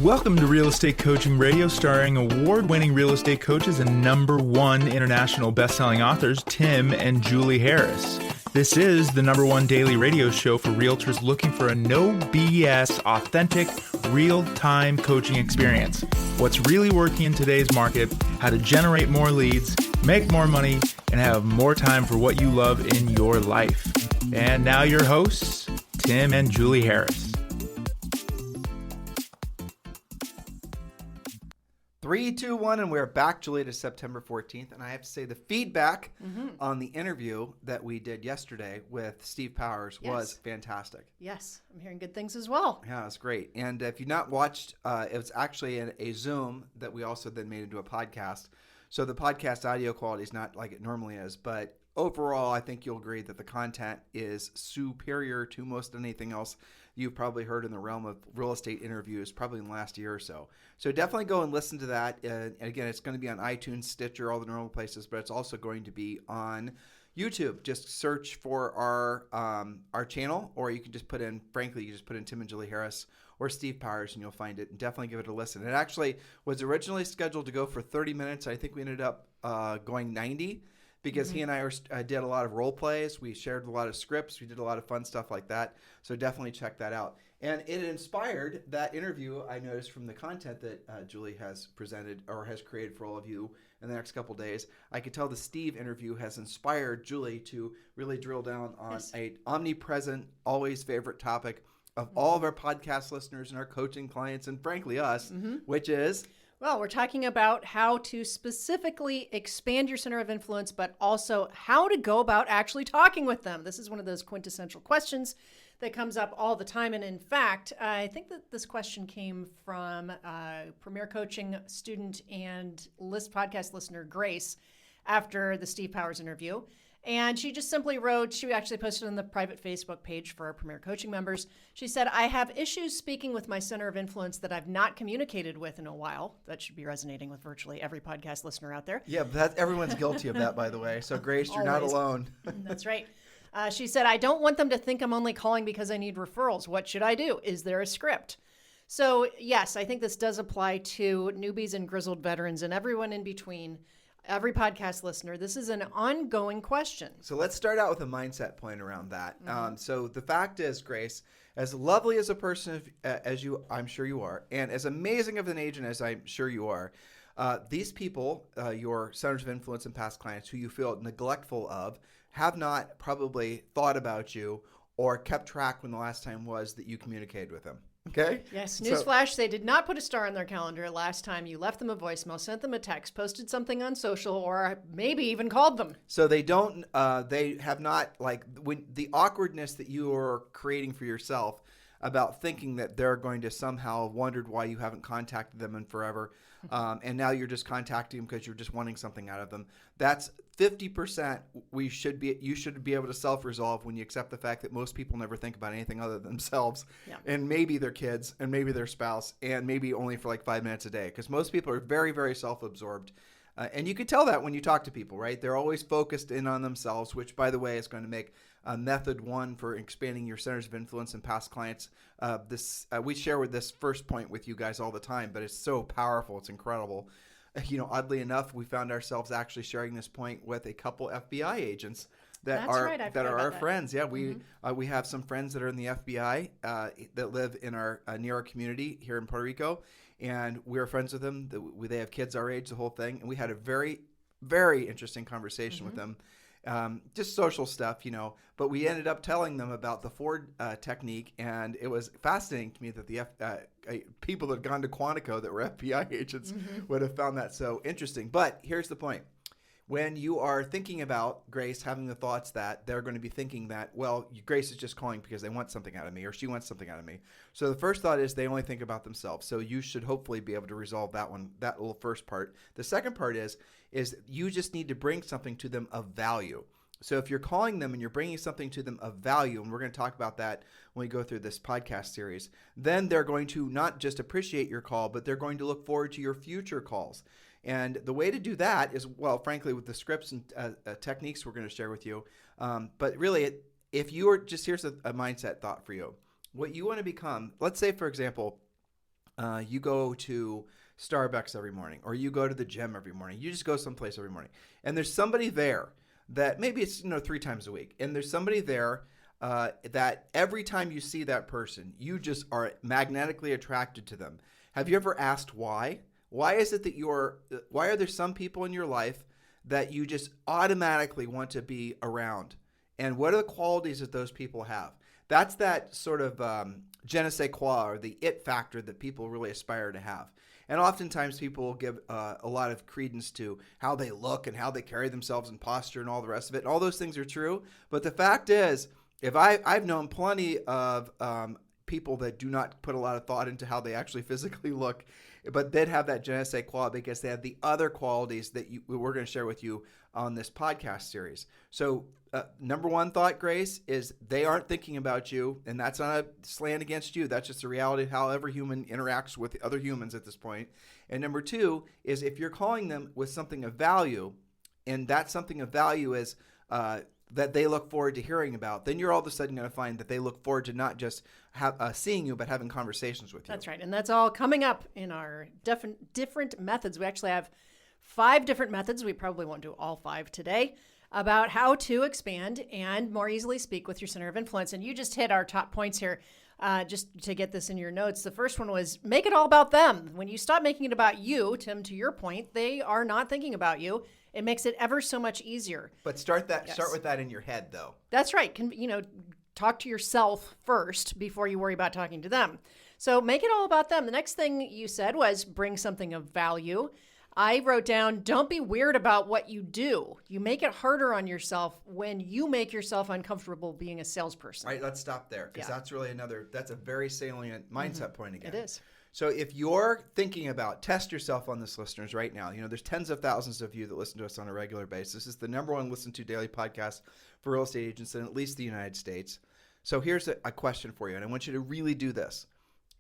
Welcome to Real Estate Coaching Radio, starring award-winning real estate coaches and #1 international best-selling authors, Tim and Julie Harris. This is the #1 daily radio show for realtors looking for a no BS, authentic, real-time coaching experience. What's really working in today's market, how to generate more leads, make more money, and have more time for what you love in your life. And now your hosts, Tim and Julie Harris. 3, 2, 1, and we're back, Julie, to September 14th. And I have to say the feedback on the interview that we did yesterday with Steve Powers was fantastic. Yes, I'm hearing good things as well. Yeah, it's great. And if you've not watched, it was actually a Zoom that we also then made into a podcast. So the podcast audio quality is not like it normally is, but overall, I think you'll agree that the content is superior to most anything else you've probably heard in the realm of real estate interviews probably in the last year or so. So definitely go and listen to that. And again, it's going to be on iTunes, Stitcher, all the normal places, but it's also going to be on YouTube. Just search for our channel, or you can just put in, frankly, you just put in Tim and Julie Harris or Steve Powers and you'll find it, and definitely give it a listen. It actually was originally scheduled to go for 30 minutes. I think we ended up going 90. Because he and I did a lot of role plays. We shared a lot of scripts. We did a lot of fun stuff like that. So definitely check that out. And it inspired that interview, I noticed, from the content that Julie has presented or has created for all of you in the next couple days. I could tell the Steve interview has inspired Julie to really drill down on a omnipresent, always favorite topic of all of our podcast listeners and our coaching clients and frankly us, which is... Well, we're talking about how to specifically expand your center of influence, but also how to go about actually talking with them. This is one of those quintessential questions that comes up all the time. And in fact, I think that this question came from Premier Coaching student and podcast listener Grace after the Steve Powers interview. And she just simply wrote, she actually posted on the private Facebook page for our Premier Coaching members. She said, I have issues speaking with my center of influence that I've not communicated with in a while. That should be resonating with virtually every podcast listener out there. Yeah, but everyone's guilty of that, by the way. So Grace, you're not alone. That's right. She said, I don't want them to think I'm only calling because I need referrals. What should I do? Is there a script? So yes, I think this does apply to newbies and grizzled veterans and everyone in between. Every podcast listener, this is an ongoing question. So let's start out with a mindset point around that. So the fact is, Grace, as lovely as a person as you, I'm sure you are, and as amazing of an agent as I'm sure you are, these people, your centers of influence and past clients who you feel neglectful of, have not probably thought about you or kept track when the last time was that you communicated with them. Okay? Yes. Newsflash, they did not put a star on their calendar last time you left them a voicemail, sent them a text, posted something on social, or maybe even called them. So they don't, they have not, like, when the awkwardness that you are creating for yourself about thinking that they're going to somehow have wondered why you haven't contacted them in forever, and now you're just contacting them because you're just wanting something out of them. That's 50%. You should be able to self-resolve when you accept the fact that most people never think about anything other than themselves, and maybe their kids, and maybe their spouse, and maybe only for like 5 minutes a day. Because most people are very, very self-absorbed. And you can tell that when you talk to people, right? They're always focused in on themselves, which, by the way, is going to make method 1 for expanding your centers of influence and past clients. We share with this first point with you guys all the time, but it's so powerful. It's incredible. Oddly enough, we found ourselves actually sharing this point with a couple FBI agents that are our friends. Yeah, we have some friends that are in the FBI that live in our near our community here in Puerto Rico, and we're friends with them. They have kids our age, the whole thing, and we had a very, very interesting conversation with them. Just social stuff, but we ended up telling them about the Ford technique, and it was fascinating to me that the people that had gone to Quantico that were FBI agents would have found that so interesting. But here's the point. When you are thinking about Grace having the thoughts that they're going to be thinking that, well, Grace is just calling because they want something out of me or she wants something out of me. So the first thought is they only think about themselves. So you should hopefully be able to resolve that one, that little first part. The second part is you just need to bring something to them of value. So if you're calling them and you're bringing something to them of value, and we're going to talk about that when we go through this podcast series, then they're going to not just appreciate your call, but they're going to look forward to your future calls. And the way to do that is, well, frankly, with the scripts and techniques we're going to share with you. But really, if you are just, here's a mindset thought for you. What you want to become, let's say, for example, you go to Starbucks every morning, or you go to the gym every morning. You just go someplace every morning, and there's somebody there that maybe it's 3 times a week, and there's somebody there that every time you see that person, you just are magnetically attracted to them. Have you ever asked why? Why is it that why are there some people in your life that you just automatically want to be around? And what are the qualities that those people have? That's that sort of je ne sais quoi, or the it factor that people really aspire to have. And oftentimes people will give a lot of credence to how they look and how they carry themselves and posture and all the rest of it. And all those things are true. But the fact is, if I've known plenty of people that do not put a lot of thought into how they actually physically look, but then have that je ne sais quoi because they have the other qualities that we're going to share with you on this podcast series. So number one thought, Grace, is they aren't thinking about you, and that's not a slant against you. That's just the reality of how every human interacts with other humans at this point. And number two is if you're calling them with something of value, and that something of value is that they look forward to hearing about, then you're all of a sudden going to find that they look forward to not just seeing you, but having conversations with you. That's right. And that's all coming up in our different methods. We actually have 5 different methods. We probably won't do all 5 today, about how to expand and more easily speak with your center of influence. And you just hit our top points here. Just to get this in your notes, the first one was make it all about them. When you stop making it about you, Tim, to your point, they are not thinking about you. It makes it ever so much easier. But start with that in your head, though. That's right. Talk to yourself first before you worry about talking to them. So make it all about them. The next thing you said was bring something of value. I wrote down, don't be weird about what you do. You make it harder on yourself when you make yourself uncomfortable being a salesperson. All right, let's stop there because that's really that's a very salient mindset point again. It is. So if you're thinking about, test yourself on this, listeners, right now. There's tens of thousands of you that listen to us on a regular basis. This is the number one listened to daily podcast for real estate agents in at least the United States. So here's a question for you, and I want you to really do this.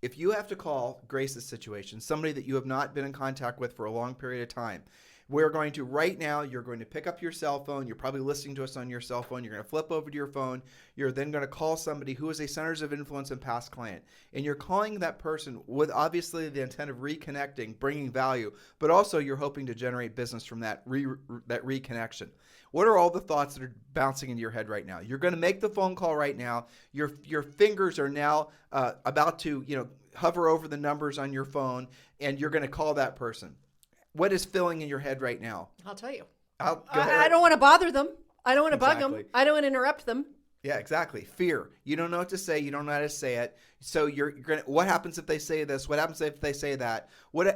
If you have to call Grace's situation, somebody that you have not been in contact with for a long period of time, we're going to, right now, you're going to pick up your cell phone. You're probably listening to us on your cell phone. You're going to flip over to your phone. You're then going to call somebody who is a centers of influence and past client. And you're calling that person with obviously the intent of reconnecting, bringing value, but also you're hoping to generate business from that reconnection. What are all the thoughts that are bouncing into your head right now? You're going to make the phone call right now. Your fingers are now about to hover over the numbers on your phone, and you're going to call that person. What is filling in your head right now? I'll tell you. I don't want to bother them. I don't want to bug them. I don't want to interrupt them. Yeah, exactly. Fear. You don't know what to say. You don't know how to say it. So you're gonna. What happens if they say this? What happens if they say that?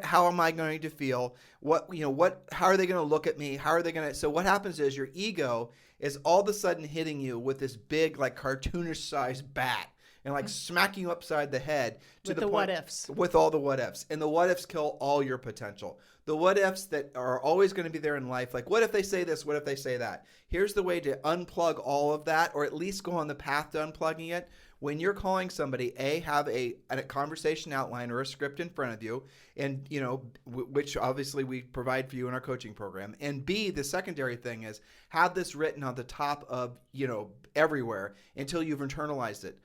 How am I going to feel? How are they going to look at me? How are they going to? So what happens is your ego is all of a sudden hitting you with this big, like cartoonish sized bat. And like smacking you upside the head with the what ifs. With all the what ifs. And the what ifs kill all your potential. The what ifs that are always going to be there in life, like what if they say this, what if they say that? Here's the way to unplug all of that, or at least go on the path to unplugging it. When you're calling somebody, have a conversation outline or a script in front of you, and which obviously we provide for you in our coaching program. And B, the secondary thing is have this written on the top of everywhere until you've internalized it.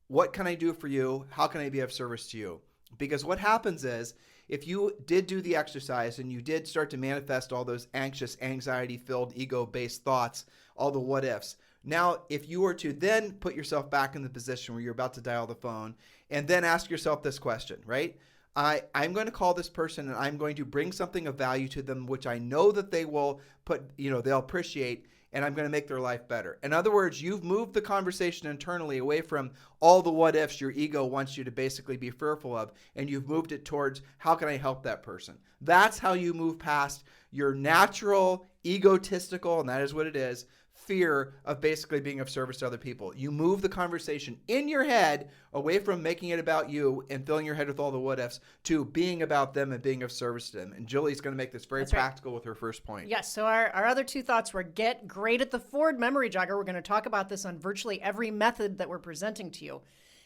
What can I do for you? How can I be of service to you? Because what happens is if you did do the exercise and you did start to manifest all those anxious, anxiety-filled, ego-based thoughts, all the what ifs, now if you were to then put yourself back in the position where you're about to dial the phone and then ask yourself this question, right? I'm going to call this person and I'm going to bring something of value to them, which I know that they will they'll appreciate, and I'm going to make their life better. In other words, you've moved the conversation internally away from all the what ifs your ego wants you to basically be fearful of, and you've moved it towards how can I help that person? That's how you move past your natural, egotistical, and that is what it is, fear of basically being of service to other people. You move the conversation in your head away from making it about you and filling your head with all the what ifs to being about them and being of service to them. And Julie's going to make this very practical with her first point. Yes. So our other 2 thoughts were get great at the Ford memory jogger. We're going to talk about this on virtually every method that we're presenting to you.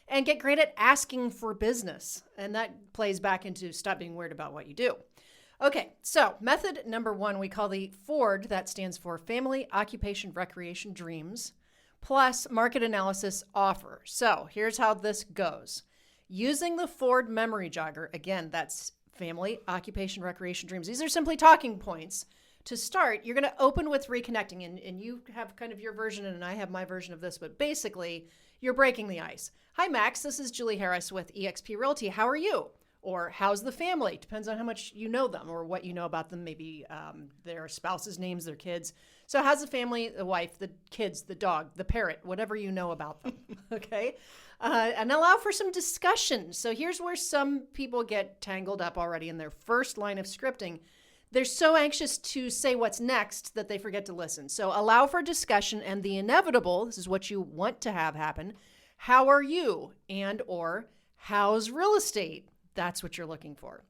And get great at asking for business. And that plays back into stop being weird about what you do. Okay, so method number 1 we call the FORD, that stands for Family, Occupation, Recreation, Dreams, plus Market Analysis Offer. So here's how this goes. using the Ford memory jogger. Again, that's family, occupation, recreation, dreams. These are simply talking points. To start, you're going to open with reconnecting, and you have kind of your version, and I have my version of this, but basically, you're breaking the ice. Hi, Max. This is Julie Harris with eXp Realty. How are you? Or how's the family? Depends on how much you know them or what you know about them, maybe their spouses' names, their kids. So how's the family, the wife, the kids, the dog, the parrot, whatever you know about them, okay? And allow for some discussion. So here's where some people get tangled up already in their first line of scripting. They're so anxious to say what's next that they forget to listen. So allow for discussion and the inevitable, this is what you want to have happen. How are you? And or how's real estate? That's what you're looking for.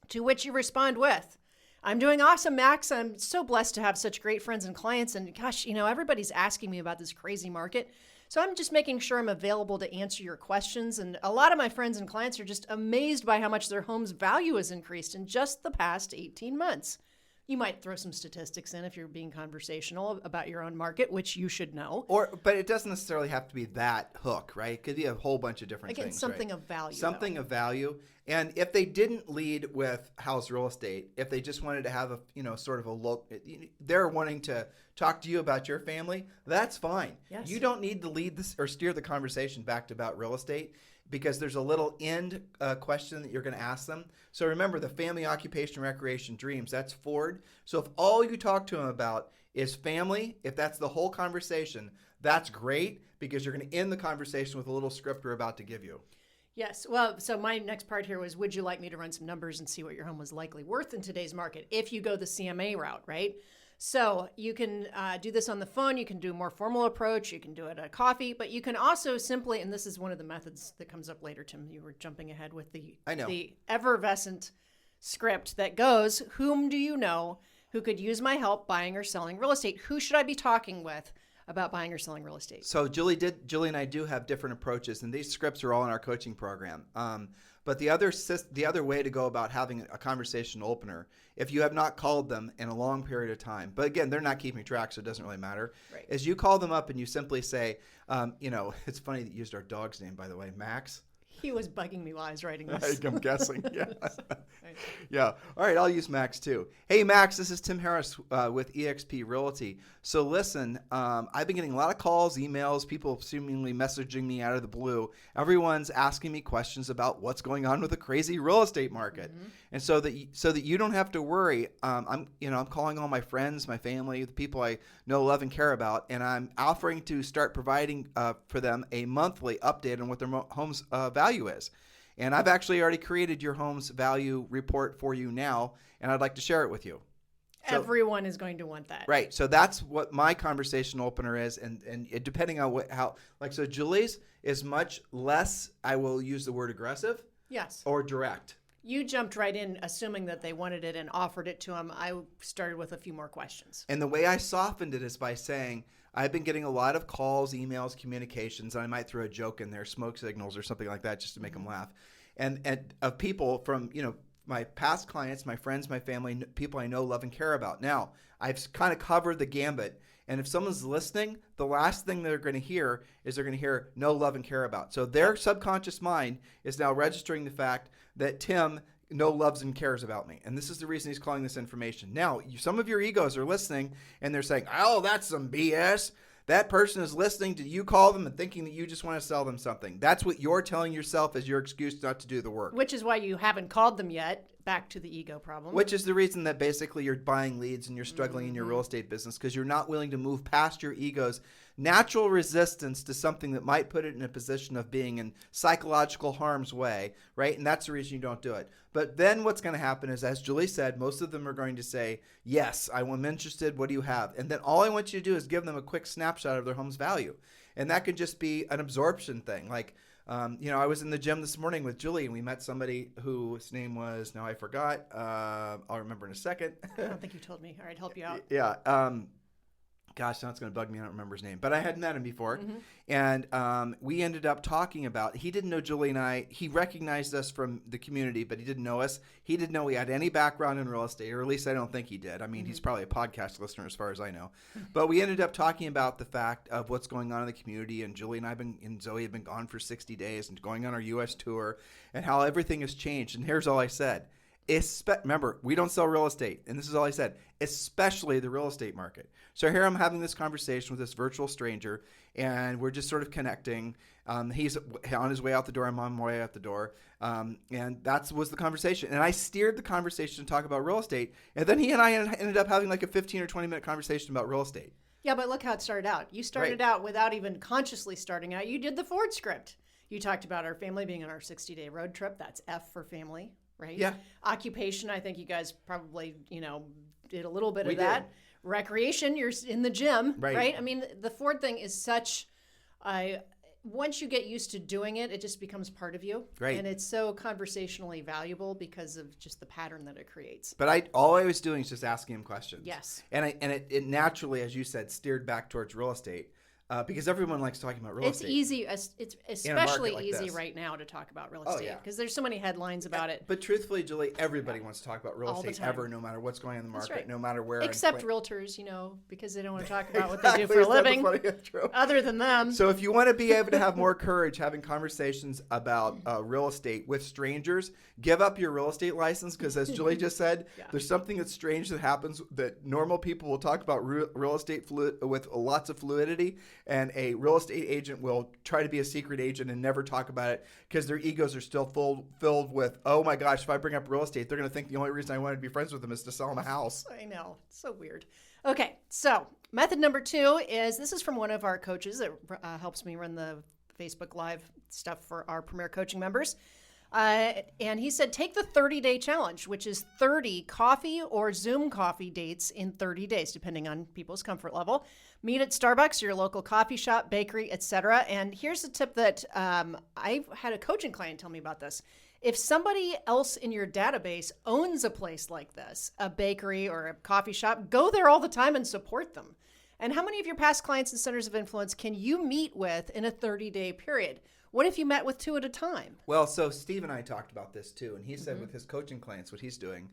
To which you respond with, I'm doing awesome, Max. I'm so blessed to have such great friends and clients. And gosh, everybody's asking me about this crazy market. So I'm just making sure I'm available to answer your questions. And a lot of my friends and clients are just amazed by how much their home's value has increased in just the past 18 months. You might throw some statistics in if you're being conversational about your own market, which you should know. But it doesn't necessarily have to be that hook, right? It could be a whole bunch of different things. Something right? of value. Something of value. And if they didn't lead with how's real estate, if they just wanted to have a, sort of a look, they're wanting to talk to you about your family, that's fine. Yes. You don't need to lead this or steer the conversation back to about real estate, because there's a little end question that you're going to ask them. So remember, the family, occupation, recreation, dreams, that's Ford. So if all you talk to them about is family, if that's the whole conversation, that's great, because you're going to end the conversation with a little script we're about to give you. Yes. Well, so my next part here was, would you like me to run some numbers and see what your home was likely worth in today's market if you go the CMA route, right? So you can do this on the phone. You can do a more formal approach. You can do it at a coffee, but you can also simply, and this is one of the methods that comes up later, Tim, you were jumping ahead with the effervescent script that goes, whom do you know who could use my help buying or selling real estate? Who should I be talking with about buying or selling real estate? So Julie and I do have different approaches, and these scripts are all in our coaching program. But the other way to go about having a conversation opener, if you have not called them in a long period of time, but again, they're not keeping track, so it doesn't really matter, right, is you call them up and you simply say, it's funny that you used our dog's name, by the way, Max. He was bugging me while I was writing this. I'm guessing, yeah. Yeah. All right, I'll use Max too. Hey, Max, this is Tim Harris with eXp Realty. So listen, I've been getting a lot of calls, emails, people seemingly messaging me out of the blue. Everyone's asking me questions about what's going on with the crazy real estate market. Mm-hmm. And so that you don't have to worry, I'm calling all my friends, my family, the people I know, love, and care about, and I'm offering to start providing for them a monthly update on what their home's value is. And I've actually already created your home's value report for you now, and I'd like to share it with you. So, everyone is going to want that. Right. So that's what my conversation opener is. And it, depending on so Julie's is much less, I will use the word aggressive. Yes. Or direct. You jumped right in assuming that they wanted it and offered it to them. I started with a few more questions. And the way I softened it is by saying, I've been getting a lot of calls, emails, communications, and I might throw a joke in there, smoke signals or something like that, just to make them laugh. And of people from, my past clients, my friends, my family, people I know, love, and care about. Now, I've kind of covered the gambit. And if someone's listening, the last thing they're going to hear is they're going to hear no, love, and care about. So their subconscious mind is now registering the fact that Tim no loves and cares about me. And this is the reason he's calling this information. Now, some of your egos are listening and they're saying, oh, that's some BS. That person is listening to you call them and thinking that you just want to sell them something. That's what you're telling yourself as your excuse not to do the work. Which is why you haven't called them yet. Back to the ego problem. Which is the reason that basically you're buying leads and you're struggling in your real estate business, because you're not willing to move past your ego's natural resistance to something that might put it in a position of being in psychological harm's way, right? And that's the reason you don't do it. But then what's going to happen is, as Julie said, most of them are going to say, yes, I'm interested. What do you have? And then all I want you to do is give them a quick snapshot of their home's value. And that could just be an absorption thing. Like, I was in the gym this morning with Julie, and we met somebody whose name was, now I forgot. I'll remember in a second. I don't think you told me. All right, help you out. Yeah. gosh, now it's going to bug me. I don't remember his name, but I had met him before. And we ended up talking about, he didn't know Julie and I. He recognized us from the community, but he didn't know us. He didn't know we had any background in real estate, or at least I don't think he did. I mean, he's probably a podcast listener as far as I know. But we ended up talking about the fact of what's going on in the community. And Julie and Zoe have been gone for 60 days and going on our U.S. tour, and how everything has changed. And here's all I said. Remember, we don't sell real estate. And this is all I said, especially the real estate market. So here I'm having this conversation with this virtual stranger, and we're just sort of connecting. He's on his way out the door. I'm on my way out the door. And that was the conversation. And I steered the conversation to talk about real estate. And then he and I ended up having like a 15 or 20 minute conversation about real estate. Yeah, but look how it started out. You started out without even consciously starting out. You did the Ford script. You talked about our family being on our 60-day road trip. That's F for family. Right? Yeah. Occupation, I think you guys probably, did a little bit of We that. did. Recreation, you're in the gym, Right. right? I mean, the Ford thing is such, once you get used to doing it, it just becomes part of you. Right. And it's so conversationally valuable because of just the pattern that it creates. But all I was doing is just asking him questions. Yes. And it naturally, as you said, steered back towards real estate. Because everyone likes talking about real It's estate. easy. It's especially like easy this. right now to talk about real Oh, estate yeah. because there's so many headlines about it. But truthfully, Julie, everybody wants to talk about real All the estate time. ever, no matter what's going on in the That's market, right. no matter where. Except and realtors, because they don't want to talk about what they do for a Exactly. living. That's funny. True. Other than them. So if you want to be able to have more courage having conversations about real estate with strangers, give up your real estate license because, as Julie just said, there's something that's strange that happens that normal people will talk about real estate with lots of fluidity, and a real estate agent will try to be a secret agent and never talk about it because their egos are still filled with, oh my gosh, if I bring up real estate, they're going to think the only reason I want to be friends with them is to sell them a house. I know. It's so weird. Okay. So method number 2 is, this is from one of our coaches that helps me run the Facebook Live stuff for our Premier Coaching members. And he said, take the 30-day challenge, which is 30 coffee or Zoom coffee dates in 30 days, depending on people's comfort level. Meet at Starbucks, your local coffee shop, bakery, etc. And here's a tip that I had a coaching client tell me about this. If somebody else in your database owns a place like this, a bakery or a coffee shop, go there all the time and support them. And how many of your past clients and centers of influence can you meet with in a 30-day period? What if you met with 2 at a time? Well, so Steve and I talked about this too, and he said with his coaching clients, what he's doing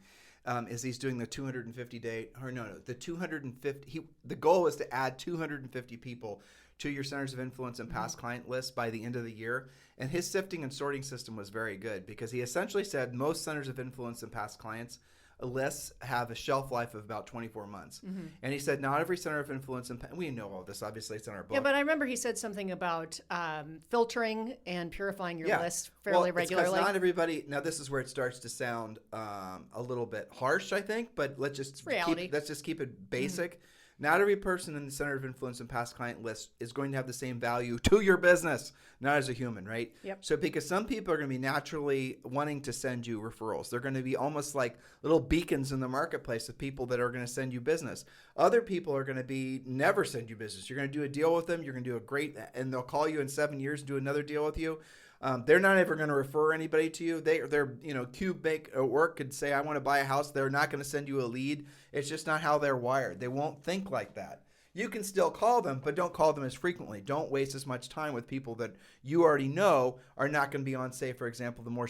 is he's doing the 250-day, or no, the 250. The goal is to add 250 people to your centers of influence and past client list by the end of the year. And his sifting and sorting system was very good because he essentially said most centers of influence and past clients lists have a shelf life of about 24 months. And he said not every center of influence, and we know all this, obviously it's in our book. Yeah, but I remember he said something about filtering and purifying your list fairly regularly. Because not everybody, now this is where it starts to sound a little bit harsh, I think, but let's just keep it basic. Not every person in the center of influence and past client list is going to have the same value to your business, not as a human, right? Yep. So because some people are going to be naturally wanting to send you referrals. They're going to be almost like little beacons in the marketplace of people that are going to send you business. Other people are going to be never send you business. You're going to do a deal with them. You're going to do a great, and they'll call you in 7 years and do another deal with you. They're not ever going to refer anybody to you. Their Cube Bank at work could say, I want to buy a house. They're not going to send you a lead. It's just not how they're wired. They won't think like that. You can still call them, but don't call them as frequently. Don't waste as much time with people that you already know are not going to be on, say, for example, the more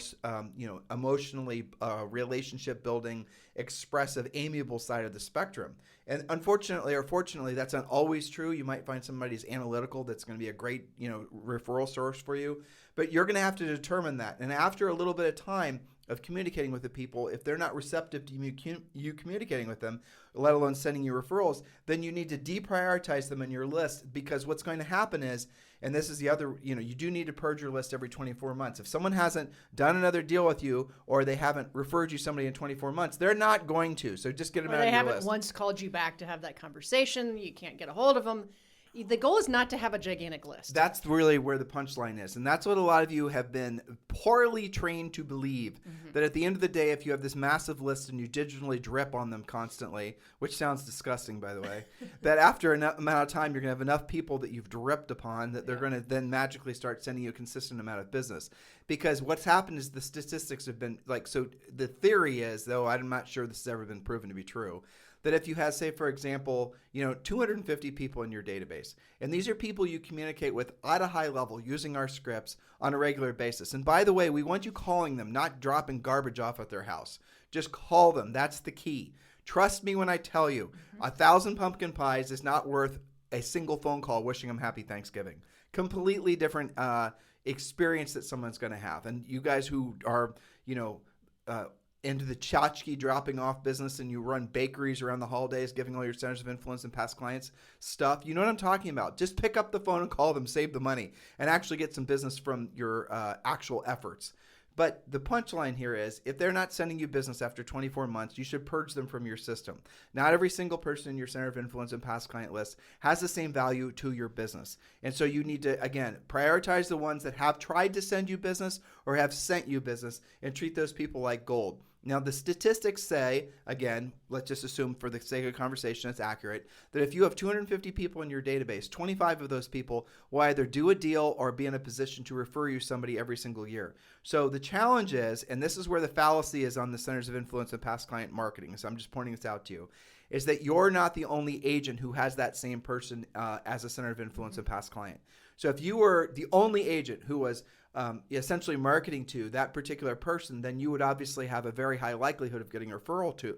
emotionally relationship building, expressive, amiable side of the spectrum. And unfortunately or fortunately, that's not always true. You might find somebody who's analytical that's going to be a great referral source for you. But you're going to have to determine that. And after a little bit of time of communicating with the people, if they're not receptive to you communicating with them, let alone sending you referrals, then you need to deprioritize them in your list, because what's going to happen is, and this is the other, you do need to purge your list every 24 months. If someone hasn't done another deal with you, or they haven't referred you somebody in 24 months, they're not going to. So just get them out of your list. They haven't once called you back to have that conversation. You can't get a hold of them. The goal is not to have a gigantic list. That's really where the punchline is. And that's what a lot of you have been poorly trained to believe, that at the end of the day, if you have this massive list and you digitally drip on them constantly, which sounds disgusting, by the way, that after an amount of time, you're going to have enough people that you've dripped upon that they're going to then magically start sending you a consistent amount of business. Because what's happened is the statistics have been so the theory is, though I'm not sure this has ever been proven to be true, that if you have, say, for example, 250 people in your database, and these are people you communicate with at a high level using our scripts on a regular basis. And by the way, we want you calling them, not dropping garbage off at their house. Just call them. That's the key. Trust me when I tell you, 1,000 pumpkin pies is not worth a single phone call wishing them happy Thanksgiving. Completely different experience that someone's going to have. And you guys who are, into the tchotchke dropping off business and you run bakeries around the holidays, giving all your centers of influence and past clients stuff, you know what I'm talking about. Just pick up the phone and call them, save the money, and actually get some business from your actual efforts. But the punchline here is, if they're not sending you business after 24 months, you should purge them from your system. Not every single person in your center of influence and past client list has the same value to your business. And so you need to, again, prioritize the ones that have tried to send you business or have sent you business and treat those people like gold. Now, the statistics say, again, let's just assume for the sake of conversation it's accurate, that if you have 250 people in your database, 25 of those people will either do a deal or be in a position to refer you somebody every single year. So the challenge is, and this is where the fallacy is on the centers of influence and past client marketing, so I'm just pointing this out to you, is that you're not the only agent who has that same person as a center of influence and past client. So if you were the only agent who was essentially marketing to that particular person, then you would obviously have a very high likelihood of getting a referral to,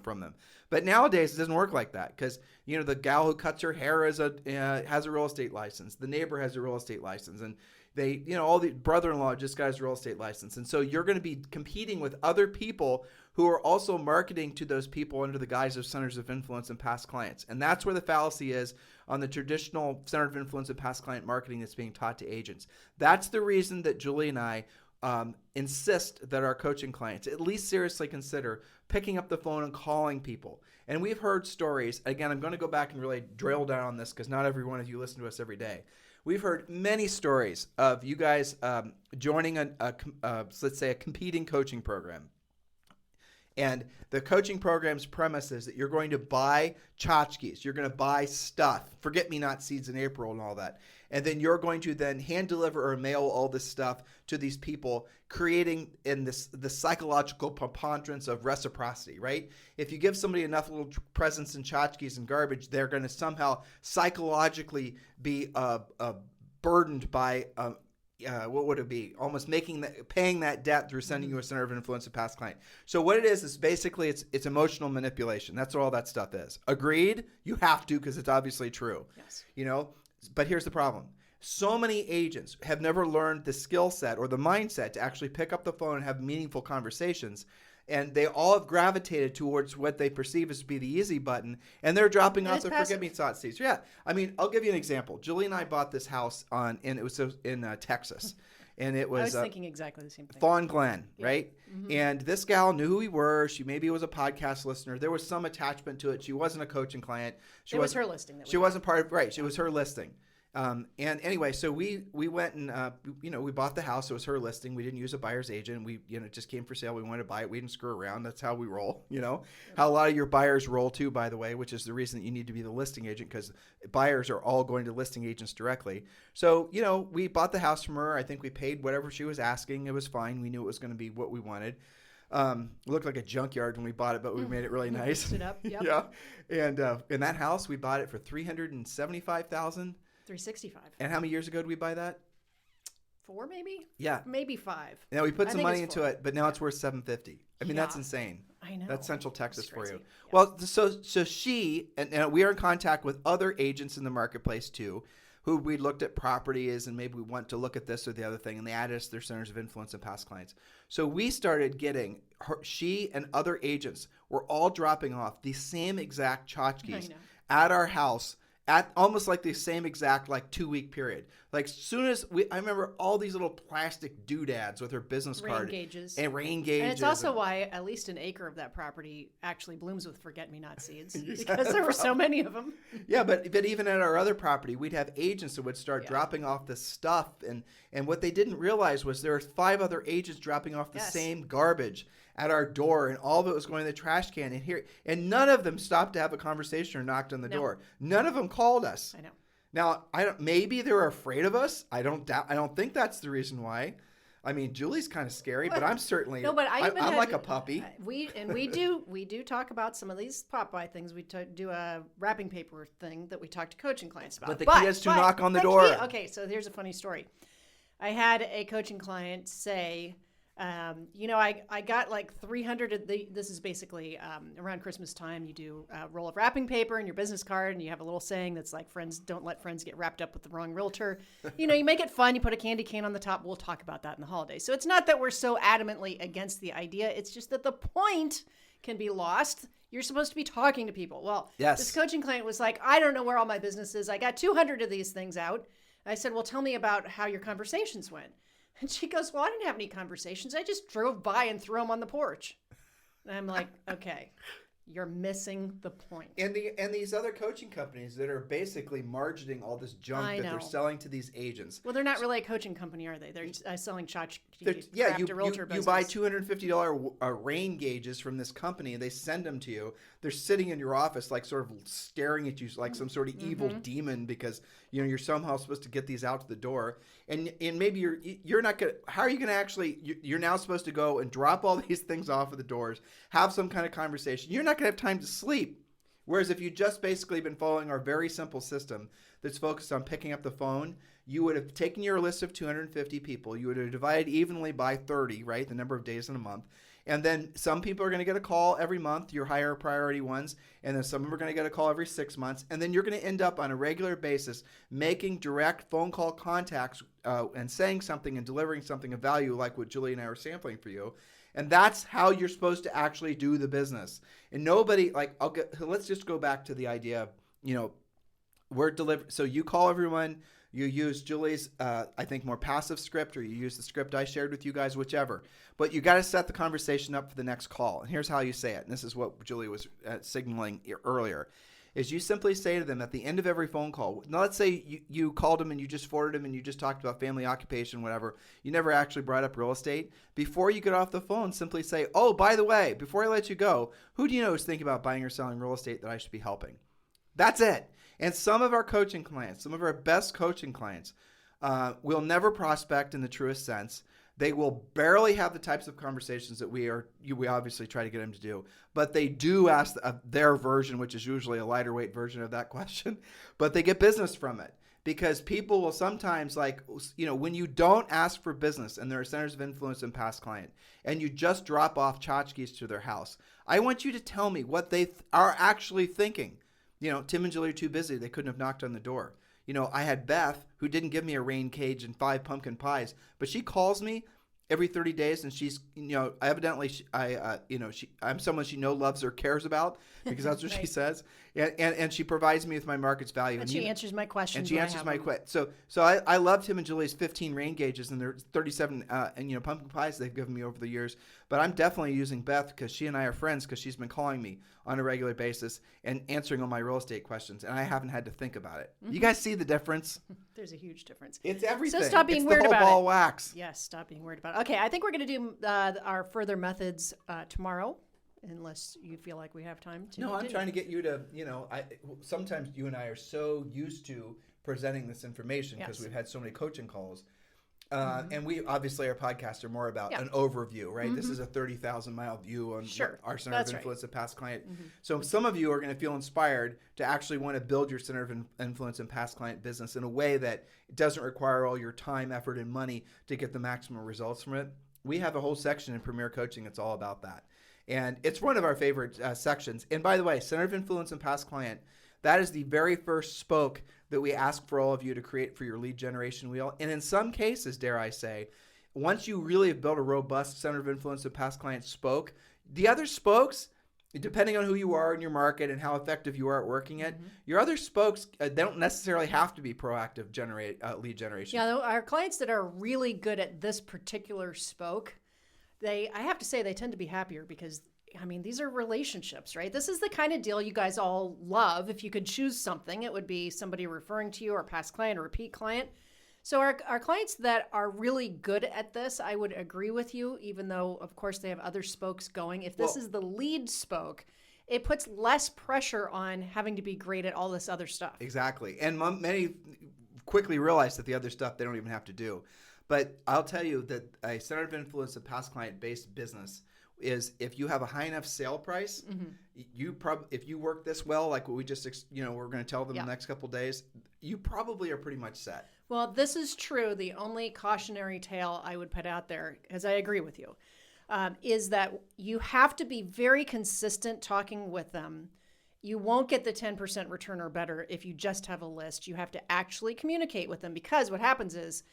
from them. But nowadays it doesn't work like that, because the gal who cuts her hair has a real estate license. The neighbor has a real estate license, and they, all the brother-in-law just got his real estate license, and so you're going to be competing with other people who are also marketing to those people under the guise of centers of influence and past clients. And that's where the fallacy is on the traditional center of influence and past client marketing that's being taught to agents. That's the reason that Julie and I insist that our coaching clients at least seriously consider picking up the phone and calling people. And we've heard stories. Again, I'm going to go back and really drill down on this, because not every one of you listen to us every day. We've heard many stories of you guys joining let's say a competing coaching program. And the coaching program's premise is that you're going to buy tchotchkes, you're going to buy stuff, forget-me-not seeds in April and all that. And then you're going to then hand deliver or mail all this stuff to these people, creating the psychological preponderance of reciprocity, right? If you give somebody enough little presents and tchotchkes and garbage, they're going to somehow psychologically be burdened by what would it be? Almost paying that debt through sending you a center of influence and past client. So what it is basically it's emotional manipulation. That's what all that stuff is. Agreed? You have to, because it's obviously true. Yes. But here's the problem. So many agents have never learned the skill set or the mindset to actually pick up the phone and have meaningful conversations. And they all have gravitated towards what they perceive as to be the easy button, and they're dropping off the forget-me-not seeds. Yeah, I mean, I'll give you an example. Julie and I bought this house it was in Texas, and it was. I was thinking exactly the same thing. Fawn Glen, right? Mm-hmm. And this gal knew who we were. She maybe was a podcast listener. There was some attachment to it. She wasn't a coaching client. It was her listing. She wasn't part of right. It was her listing. And anyway, so we went and, we bought the house. It was her listing. We didn't use a buyer's agent. We, it just came for sale. We wanted to buy it. We didn't screw around. That's how we roll, how a lot of your buyers roll too, by the way, which is the reason that you need to be the listing agent, because buyers are all going to listing agents directly. So, we bought the house from her. I think we paid whatever she was asking. It was fine. We knew it was going to be what we wanted. It looked like a junkyard when we bought it, but we made it really nice. Fixed it up. Yep. Yeah. And, in that house, we bought it for $375,000. 365. And how many years ago did we buy that? 4, maybe? Yeah. Maybe 5. Now we put some money into it, but now it's worth $750. I mean, that's insane. I know. That's Central Texas for you. Yeah. Well, so she, and we are in contact with other agents in the marketplace too, who we looked at properties and maybe we want to look at this or the other thing, and they added us their centers of influence and past clients. So we started getting she and other agents were all dropping off the same exact tchotchkes at our house at almost like the same exact 2-week period. Like soon as I remember all these little plastic doodads with her business card. Rain gauges. And rain gauges. And it's also why at least an acre of that property actually blooms with forget-me-not seeds because there were so many of them. Yeah, but even at our other property, we'd have agents that would start dropping off this stuff. And what they didn't realize was there were 5 other agents dropping off the same garbage at our door, and all of it was going to the trash can. And none of them stopped to have a conversation or knocked on the door. None of them called us. I know. Now, maybe they're afraid of us. I don't think that's the reason why. I mean, Julie's kind of scary, but I'm certainly No, but I'm like a puppy. We do talk about some of these pop-by things. We do a wrapping paper thing that we talk to coaching clients about. But the key is to knock on the door. Okay, so here's a funny story. I had a coaching client say, I got like 300 this is basically around Christmas time, you do a roll of wrapping paper and your business card, and you have a little saying that's like, friends, don't let friends get wrapped up with the wrong realtor. You make it fun. You put a candy cane on the top. We'll talk about that in the holidays. So it's not that we're so adamantly against the idea. It's just that the point can be lost. You're supposed to be talking to people. Well, yes. This coaching client was like, I don't know where all my business is. I got 200 of these things out. I said, well, tell me about how your conversations went. And she goes, well, I didn't have any conversations. I just drove by and threw them on the porch. And I'm like, okay, you're missing the point. And these other coaching companies that are basically margining all this junk that they're selling to these agents. Well, they're not really a coaching company, are they? They're selling tchotchke to realtor business. You buy $250 rain gauges from this company, and they send them to you. They're sitting in your office, like sort of staring at you like some sort of evil demon, because you're somehow supposed to get these out to the door. And maybe you're not gonna. How are you gonna actually? You're now supposed to go and drop all these things off at the doors, have some kind of conversation. You're not gonna have time to sleep. Whereas if you just basically been following our very simple system that's focused on picking up the phone, you would have taken your list of 250 people. You would have divided evenly by 30, right? The number of days in a month. And then some people are going to get a call every month, your higher priority ones. And then some of them are going to get a call every 6 months. And then you're going to end up on a regular basis making direct phone call contacts and saying something and delivering something of value, like what Julie and I are sampling for you. And that's how you're supposed to actually do the business. And nobody, let's just go back to the idea of, we're delivered. So you call everyone. You use Julie's, I think, more passive script, or you use the script I shared with you guys, whichever. But you got to set the conversation up for the next call. And here's how you say it. And this is what Julie was signaling earlier, is you simply say to them at the end of every phone call, now let's say you called them and you just forwarded them and you just talked about family, occupation, whatever. You never actually brought up real estate. Before you get off the phone, simply say, oh, by the way, before I let you go, who do you know is thinking about buying or selling real estate that I should be helping? That's it. And some of our coaching clients, some of our best coaching clients, will never prospect in the truest sense. They will barely have the types of conversations that we obviously try to get them to do. But they do ask their version, which is usually a lighter weight version of that question. But they get business from it, because people will sometimes, when you don't ask for business and there are centers of influence and past client, and you just drop off tchotchkes to their house, I want you to tell me what they are actually thinking. Tim and Julie are too busy. They couldn't have knocked on the door. I had Beth, who didn't give me a rain cage and 5 pumpkin pies, but she calls me every 30 days, and she's, evidently, I'm someone she loves or cares about, because that's what right. She says, and she provides me with my market's value. And she answers my questions. And she answers my questions. So I love Tim and Julie's 15 rain gauges and their 37 pumpkin pies they've given me over the years. But I'm definitely using Beth, because she and I are friends, because she's been calling me on a regular basis and answering all my real estate questions, and I haven't had to think about it. Mm-hmm. You guys see the difference? There's a huge difference. It's everything. So stop being weird about it. It's the whole ball of wax. Yes, stop being weird about it. Okay, I think we're going to do our further methods tomorrow, unless you feel like we have time to. No, I'm trying to get you to, sometimes you and I are so used to presenting this information because we've had so many coaching calls. And we obviously, our podcasts are more about an overview, right? Mm-hmm. This is a 30,000-mile view on our center of influence and past client. Mm-hmm. So some of you are going to feel inspired to actually want to build your center of influence and past client business in a way that doesn't require all your time, effort, and money to get the maximum results from it. We have a whole section in Premier Coaching that's all about that. And it's one of our favorite sections. And by the way, center of influence and past client, that is the very first spoke that we ask for all of you to create for your lead generation wheel. And in some cases, dare I say, once you really have built a robust center of influence and past client spoke, the other spokes, depending on who you are in your market and how effective you are at working it, your other spokes, they don't necessarily have to be proactive lead generation. Yeah, our clients that are really good at this particular spoke, I have to say they tend to be happier, because these are relationships, right? This is the kind of deal you guys all love. If you could choose something, it would be somebody referring to you, or a past client, or repeat client. So our clients that are really good at this, I would agree with you, even though, of course, they have other spokes going. If this is the lead spoke, it puts less pressure on having to be great at all this other stuff. Exactly. And many quickly realize that the other stuff they don't even have to do. But I'll tell you that a center of influence of past client-based business is if you have a high enough sale price, if you work this well, like what we just, we're going to tell them the next couple of days, you probably are pretty much set. Well, this is true. The only cautionary tale I would put out there, because I agree with you, is that you have to be very consistent talking with them. You won't get the 10% return or better if you just have a list. You have to actually communicate with them, because what happens is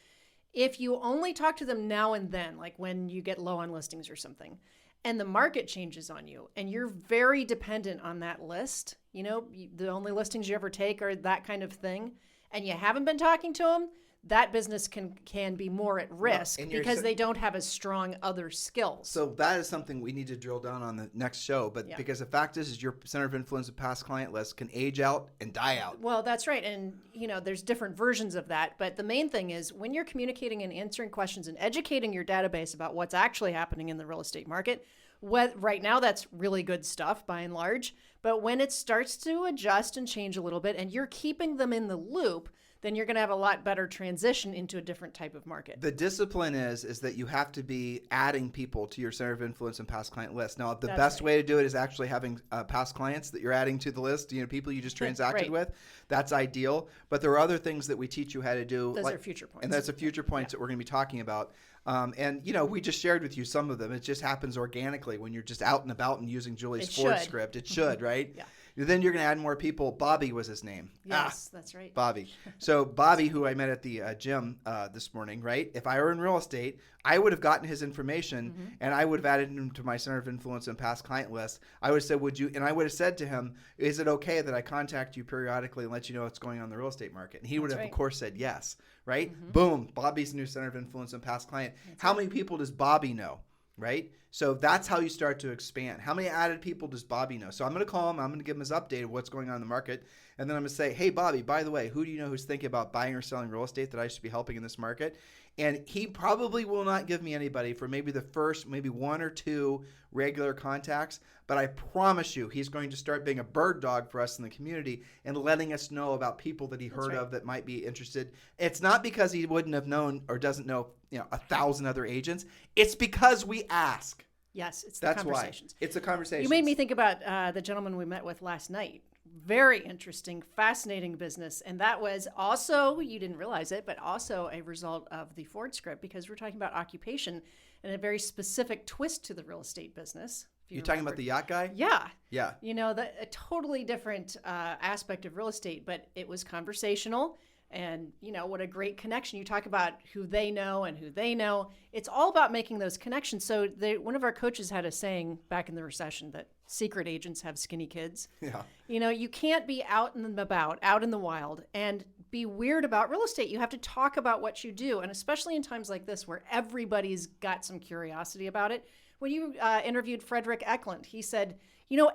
if you only talk to them now and then, like when you get low on listings or something, and the market changes on you and you're very dependent on that list, the only listings you ever take are that kind of thing, and you haven't been talking to them, that business can be more at risk because they don't have as strong other skills. So that is something we need to drill down on the next show. But because the fact is your center of influence of past client list can age out and die out. Well, that's right. And, there's different versions of that. But the main thing is when you're communicating and answering questions and educating your database about what's actually happening in the real estate market, right now that's really good stuff by and large. But when it starts to adjust and change a little bit and you're keeping them in the loop, then you're going to have a lot better transition into a different type of market. The discipline is that you have to be adding people to your center of influence and past client list. Now, the best way to do it is actually having past clients that you're adding to the list, people you just transacted with. That's ideal. But there are other things that we teach you how to do. Those are future points. And that's the future points that we're going to be talking about. We just shared with you some of them. It just happens organically when you're just out and about and using Julie's Ford script. It should, right? Yeah. Then you're going to add more people. Bobby was his name. Yes, that's right. Bobby. So Bobby, who I met at the gym this morning, right? If I were in real estate, I would have gotten his information and I would have added him to my center of influence and past client list. I would have said, and I would have said to him, is it okay that I contact you periodically and let you know what's going on in the real estate market? And he would have, of course, said yes, right? Boom. Bobby's new center of influence and past client. How many people does Bobby know? Right? So that's how you start to expand. How many added people does Bobby know? So I'm going to call him. I'm going to give him his update of what's going on in the market. And then I'm going to say, hey, Bobby, by the way, who do you know who's thinking about buying or selling real estate that I should be helping in this market? And he probably will not give me anybody for maybe the first, maybe one or two regular contacts. But I promise you, he's going to start being a bird dog for us in the community and letting us know about people that he heard of that might be interested. It's not because he wouldn't have known or doesn't know, 1,000 other agents. It's because we ask. Yes, it's the conversations. Why. It's a conversation. You made me think about the gentleman we met with last night. Very interesting, fascinating business. And that was also, you didn't realize it, but also a result of the Ford script, because we're talking about occupation and a very specific twist to the real estate business. You're talking about the yacht guy? Yeah. Yeah. A totally different aspect of real estate, but it was conversational. And, what a great connection. You talk about who they know and who they know. It's all about making those connections. So one of our coaches had a saying back in the recession that secret agents have skinny kids. Yeah. You can't be out and about, out in the wild, and be weird about real estate. You have to talk about what you do. And especially in times like this where everybody's got some curiosity about it. When you interviewed Frederick Eklund, he said,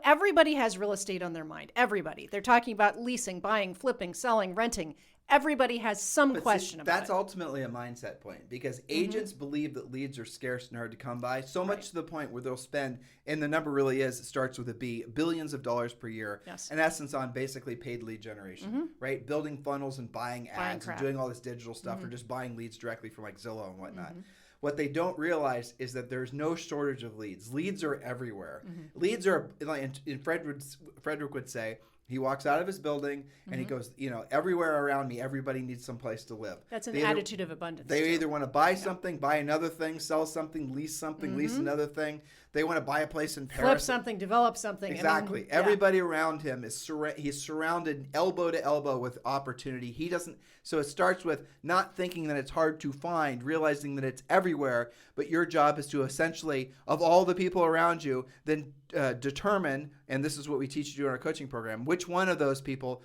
everybody has real estate on their mind. Everybody. They're talking about leasing, buying, flipping, selling, renting. Everybody has some question about it. That's ultimately a mindset point, because agents believe that leads are scarce and hard to come by, so much to the point where they'll spend, and the number really is, it starts with a B, billions of dollars per year, in essence, on basically paid lead generation, right? Building funnels and buying ads and doing all this digital stuff, or just buying leads directly from like Zillow and whatnot. What they don't realize is that there's no shortage of leads. Leads are everywhere. Leads are, and Frederick would say, he walks out of his building and he goes, everywhere around me, everybody needs some place to live. That's an attitude of abundance. They either want to buy something, buy another thing, sell something, lease another thing. They want to buy a place in Paris. Flip something, develop something. Exactly. Everybody around him is he's surrounded elbow to elbow with opportunity. He doesn't. So it starts with not thinking that it's hard to find, realizing that it's everywhere. But your job is to essentially, of all the people around you, then determine, and this is what we teach you to do in our coaching program, which one of those people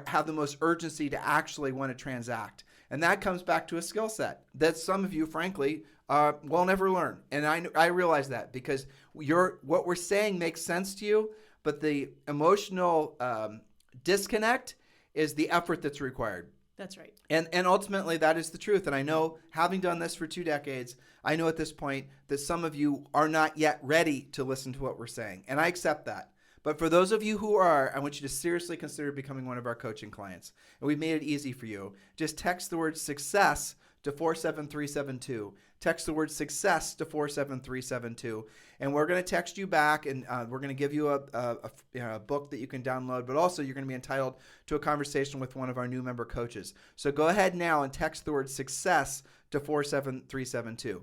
have the most urgency to actually want to transact. And that comes back to a skill set that some of you, frankly, will never learn. And I realize that, because what we're saying makes sense to you, but the emotional disconnect is the effort that's required. That's right. And ultimately, that is the truth. And I know, having done this for 2 decades, I know at this point that some of you are not yet ready to listen to what we're saying. And I accept that. But for those of you who are, I want you to seriously consider becoming one of our coaching clients. And we've made it easy for you. Just text the word success to 47372. Text the word success to 47372. And we're going to text you back, and we're going to give you a book that you can download, but also you're going to be entitled to a conversation with one of our new member coaches. So go ahead now and text the word success to 47372.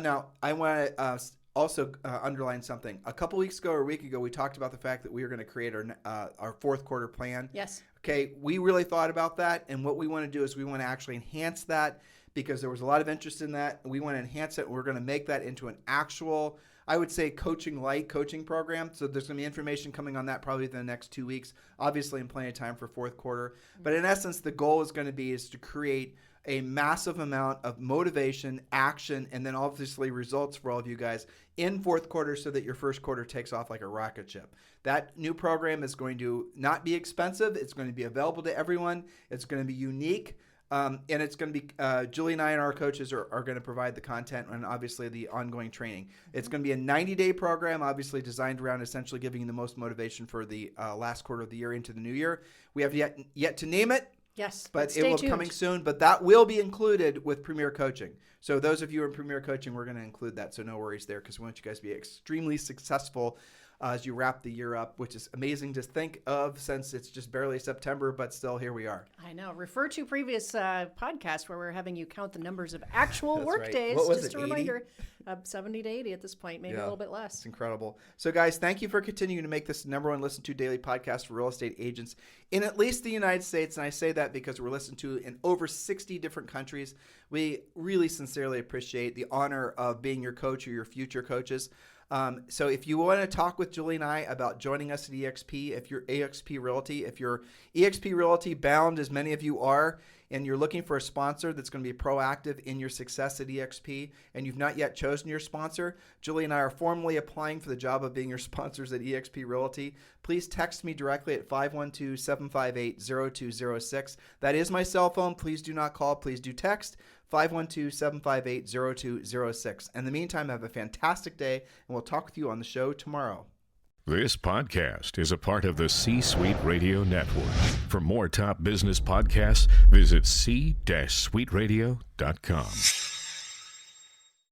Now, I want to also underline something. A couple weeks ago or a week ago, we talked about the fact that we were going to create our fourth quarter plan. Yes. Okay, we really thought about that, and what we want to do is we want to actually enhance that because there was a lot of interest in that. We want to enhance it. We're going to make that into an actual, I would say, coaching program. So there's going to be information coming on that probably in the next 2 weeks, obviously in plenty of time for fourth quarter. But in essence, the goal is going to be to create a massive amount of motivation, action, and then obviously results for all of you guys in fourth quarter so that your first quarter takes off like a rocket ship. That new program is going to not be expensive. It's going to be available to everyone. It's going to be unique. And it's going to be, Julie and I and our coaches are going to provide the content and obviously the ongoing training. It's going to be a 90-day program, obviously designed around essentially giving you the most motivation for the last quarter of the year into the new year. We have yet to name it. Yes, but it will be coming soon. But that will be included with Premier Coaching. So those of you in Premier Coaching, we're going to include that. So no worries there because we want you guys to be extremely successful as you wrap the year up, which is amazing to think of since it's just barely September, but still here we are. I know. Refer to previous podcast where we're having you count the numbers of actual work right. days. What was just it, a reminder, 70 to 80 at this point, maybe a little bit less. It's incredible. So guys, thank you for continuing to make this number one listened to daily podcast for real estate agents in at least the United States. And I say that because we're listened to in over 60 different countries. We really sincerely appreciate the honor of being your coach or your future coaches. So if you want to talk with Julie and I about joining us at EXP, if you're EXP Realty, if you're EXP Realty bound, as many of you are, and you're looking for a sponsor that's going to be proactive in your success at EXP, and you've not yet chosen your sponsor, Julie and I are formally applying for the job of being your sponsors at EXP Realty. Please text me directly at 512-758-0206. That is my cell phone. Please do not call. Please do text. 512-758-0206. In the meantime, have a fantastic day, and we'll talk with you on the show tomorrow. This podcast is a part of the C-Suite Radio Network. For more top business podcasts, visit c-suiteradio.com.